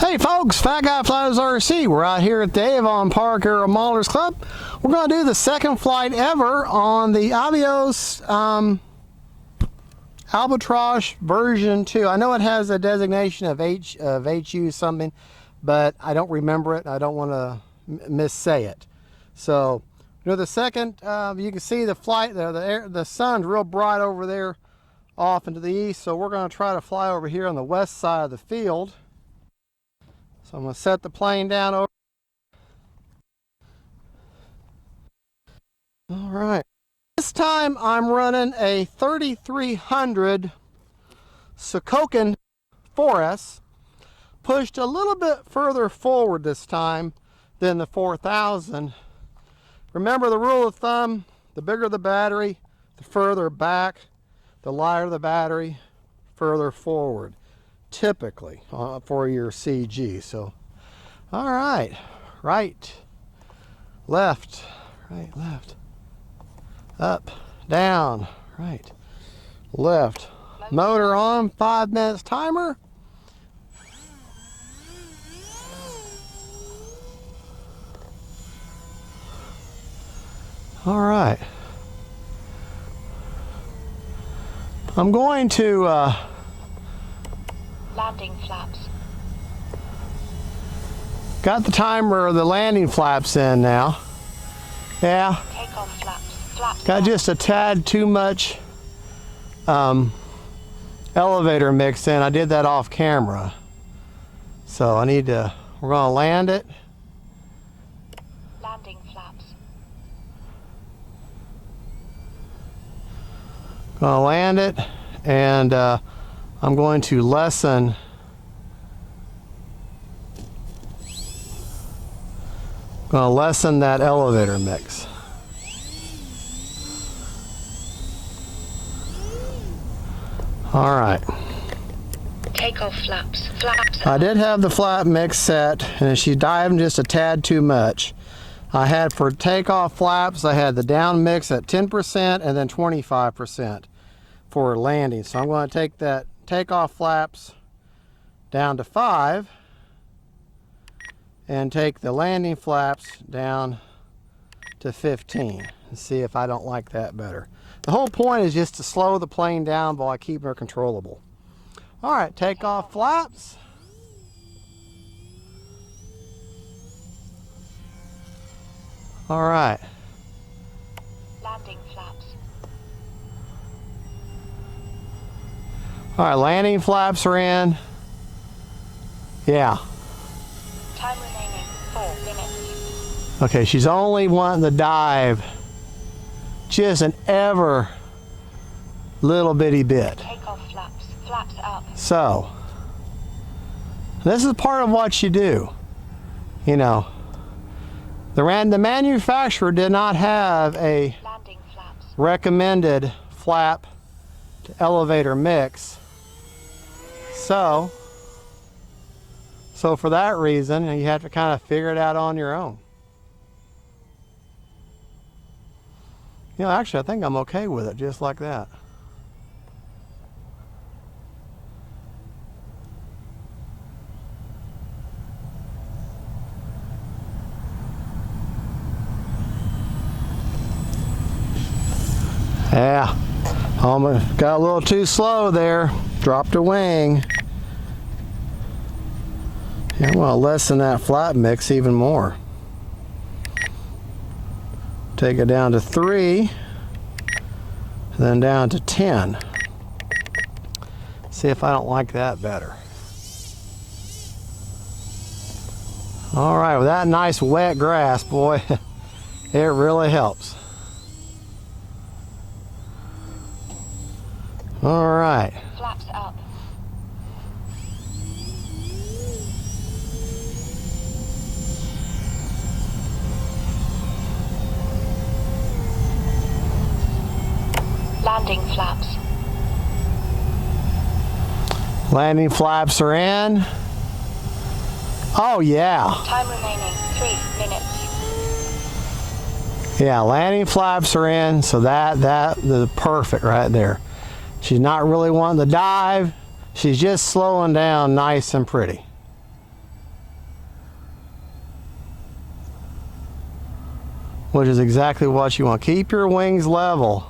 Hey folks, Fat Guy Flies RC. We're out here at the Avon Park Aero Modelers Club. We're going to do the second flight ever on the Avios Albatross version 2. I know it has a designation of HU something, but I don't remember it. I don't want to missay it. So, the second, you can see the flight there. The sun's real bright over there off into the east. So we're going to try to fly over here on the west side of the field. So I'm going to set the plane down over. All right. This time I'm running a 3300 Sokokin 4S, pushed a little bit further forward this time than the 4000. Remember the rule of thumb, the bigger the battery, the further back, the lighter the battery, further forward. Typically for your CG. So all right, right, left, up, down, right, left, motor on, 5 minutes timer. All right, I'm going to landing flaps. Got the timer of the landing flaps in now. Yeah. Takeoff flaps. Flaps. Got just a tad too much elevator mix in. I did that off camera. So I need to, we're going to land it. Landing flaps. Going to land it, and I'm going to lessen that elevator mix. All right. Takeoff flaps. Flaps. I did have the flap mix set, and she dived just a tad too much. I had for takeoff flaps, I had the down mix at 10% and then 25% for landing. So I'm going to take that takeoff flaps down to 5 and take the landing flaps down to 15 and see if I don't like that better. The whole point is just to slow the plane down while I keep her controllable. All right, takeoff flaps. All right. Landing flaps. All right, landing flaps are in. Yeah. Time remaining 4 minutes. Okay, she's only wanting the dive just an ever little bitty bit. Takeoff flaps. Flaps up. So, this is part of what you do. You know, the manufacturer did not have a Landing flaps. recommended flap to elevator mix. So for that reason, you have to kind of figure it out on your own. You know, actually, I think I'm okay with it just like that. Yeah, almost got a little too slow there. Dropped a wing. Yeah, I'm gonna lessen that flap mix even more. Take it down to 3, then down to 10. See if I don't like that better. All right, with that nice wet grass, boy, it really helps. All right. Flaps up. Landing flaps. Landing flaps are in. Oh yeah. Time remaining 3 minutes. Yeah, landing flaps are in, so that is perfect right there. She's not really wanting to dive. She's just slowing down nice and pretty. which is exactly what you want. Keep your wings level.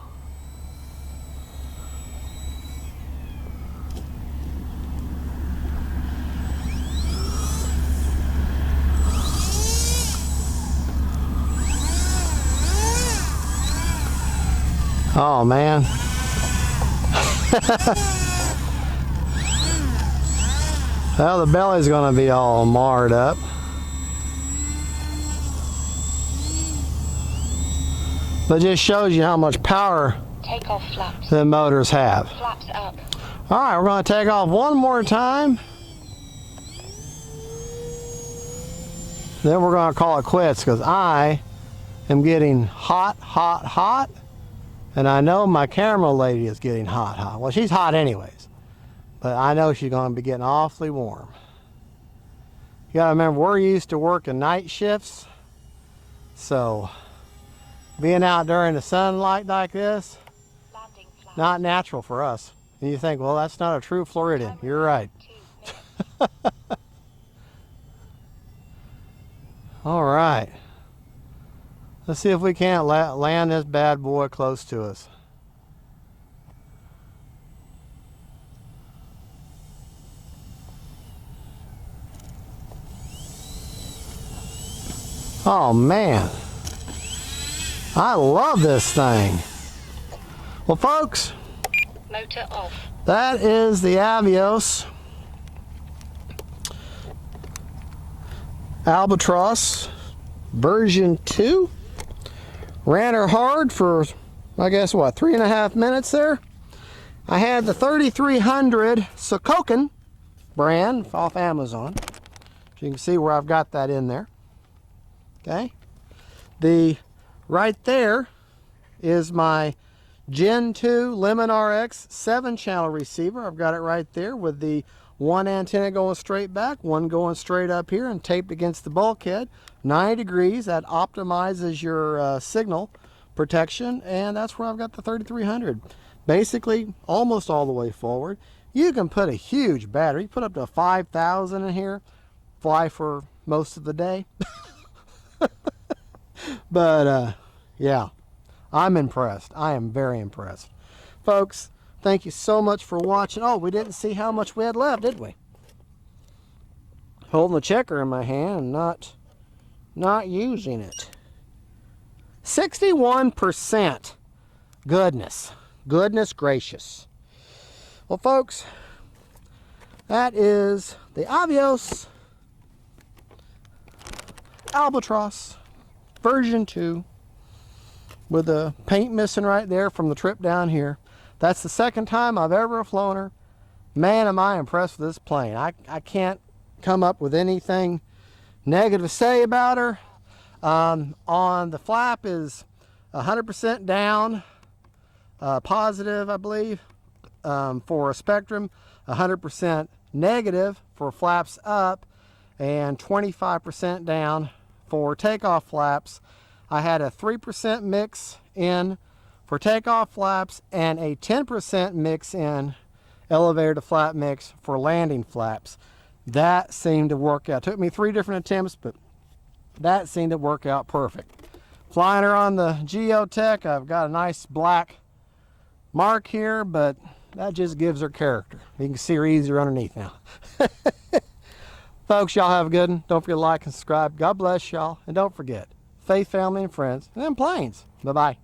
Oh man. Well, the belly's gonna be all marred up. But it just shows you how much power Takeoff flaps. the motors have. Flaps up. Alright, we're gonna take off one more time. Then we're gonna call it quits because I am getting hot, hot, hot. And I know my camera lady is getting hot, hot. Well, she's hot anyways. But I know she's going to be getting awfully warm. You got to remember, we're used to working night shifts. So, being out during the sunlight like this, Landing flaps. not natural for us. And you think, well, that's not a true Floridian. You're right. 2 minutes. All right. Let's see if we can't land this bad boy close to us. Oh man, I love this thing. Well folks, Motor off. that is the Avios Albatross version 2. Ran her hard for, I guess, what, 3.5 minutes there. I had the 3300 Sokoken brand off Amazon. You can see where I've got that in there. Okay. The right there is my Gen 2 Lemon RX 7-channel receiver. I've got it right there with the one antenna going straight back, one going straight up here and taped against the bulkhead. 90 degrees, that optimizes your signal protection, and that's where I've got the 3300. Basically, almost all the way forward. You can put a huge battery, put up to 5,000 in here, fly for most of the day. But yeah, I'm impressed. I am very impressed. Folks, thank you so much for watching. Oh, we didn't see how much we had left, did we? Holding the checker in my hand, not using it. 61%. Goodness gracious. Well, folks, that is the Avios Albatross version 2 with the paint missing right there from the trip down here. That's the second time I've ever flown her. Man, am I impressed with this plane. I can't come up with anything negative to say about her. On the flap is 100% down, positive, I believe, for a spectrum, 100% negative for flaps up, and 25% down for takeoff flaps. I had a 3% mix in for takeoff flaps and a 10% mix in elevator to flat mix for landing flaps. That seemed to work out. It took me 3 different attempts, but that seemed to work out perfect. Flying her on the Geotech, I've got a nice black mark here, but that just gives her character. You can see her easier underneath now. Folks, y'all have a good one. Don't forget to like and subscribe. God bless y'all. And don't forget, faith, family, and friends, and then planes. Bye-bye.